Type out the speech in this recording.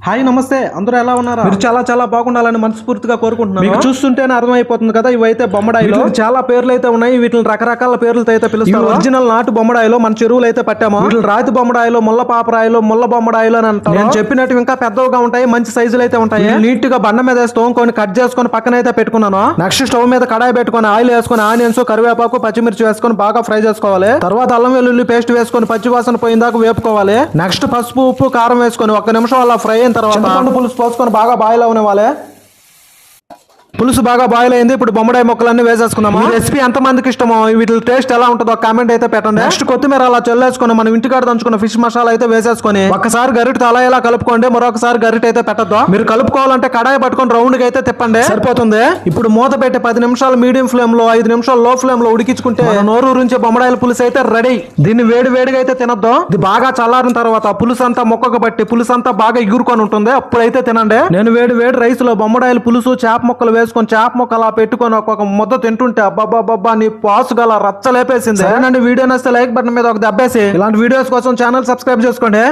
Hi నమస్తే, అందరూ ఎలా ఉన్నారు? మీరు చాలా చాలా బాగుండాలని మనస్ఫూర్తిగా కోరుకుంటున్నాను. మీకు చూస్తుంటేనే అర్థమైపోతుంది కదా, ఇవైతే బొమ్మడాయిలు. చాలా పేర్లు అయితే ఉన్నాయి, వీటిని రకరకాల పేర్లతో అయితే పిలుస్తారు. ఒరిజినల్ నాటు బొమ్మడాయిలో మన చెరువులు అయితే పట్టాము. వీటిని రాతి బొమ్మడాయిలు, ముళ్ళ పాపరాయిలు, ముళ్ళ బొమ్మడాయిలు అని అంటారు. నేను చెప్పినట్టు ఇంకా పెద్దగా ఉంటాయి, మంచి సైజులు అయితే ఉంటాయి. నీట్ గా బండ మీద తోముకొని కట్ చేసుకొని పక్కన అయితే పెట్టుకున్నాను. నెక్స్ట్ స్టవ్ మీద కడాయి పెట్టుకొని ఆయిల్ వేసుకొని ఆనియన్స్, కరివేపాకు, పచ్చిమిర్చి వేసుకొని బాగా ఫ్రై చేసుకోవాలి. తర్వాత అల్లం వెల్లుల్లి పేస్ట్ వేసుకొని పచ్చి వాసన పోయిందాక వేపుకోవాలి. నెక్స్ట్ పసుపు, ఉప్పు, కారం వేసుకొని 1 నిమిషం అలా ఫ్రై అయిన తర్వాత చింతపండు పులుసు పోసుకొని బాగా బాయిల్ అవనివ్వాలి. పులుసు బాగా బాయిల్ అయింది. ఇప్పుడు బొమ్మడాయి ముక్కలన్నీ వేసేసుకున్నాము. ఈ రెసిపీ ఎంత మందికి ఇష్టమో, వీటి టేస్ట్ ఎలా ఉంటుందో కామెంట్ అయితే పెట్టండి. నెక్స్ట్ కొత్తిమీర అలా చల్లేసుకొని మనం ఇంటికాడ దంచుకున్న ఫిష్ మసాలా అయితే వేసేసుకొని ఒకసారి గరిటెతో అలా ఇలా కలుపుకోండి. మరొకసారి గరిటె అయితే పెట్టద్దు. మీరు కలుపుకోవాలంటే కడాయి పట్టుకొని రౌండ్ గా అయితే తిప్పండి, సరిపోతుంది. ఇప్పుడు మూత పెట్టి 10 నిమిషాలు మీడియం ఫ్లేమ్ లో, 5 నిమిషాలు లో ఫ్లేమ్ లో ఉడికించుకుంటే నోరు ఊరించే బొమ్మడాయిల పులుసు అయితే రెడీ. దీన్ని వేడి వేడిగా అయితే తినద్దు. ఇది బాగా చల్లారిన తర్వాత పులుసు అంతా మొక్కకు బట్టి పులుసు అంతా బాగా ఎగురుకొని ఉంటుంది, అప్పుడైతే తినండి. నేను వేడి వేడి రైస్ లో బొమ్మడాయిల పులుసు, చేప ముక్కలు వేసుకొని చేప ముక్కలు పెట్టుకొని ఒక్కొక్క ముద్ద తింటుంటే అబ్బాబ్బా నీ పాసు గల రచ్చలేపేసింది. సరేనండి, వీడియో నచ్చితే లైక్ బటన్ మీద ఒక దెబ్బేసి ఇలాంటి వీడియోస్ కోసం ఛానల్ సబ్స్క్రైబ్ చేసుకోండి.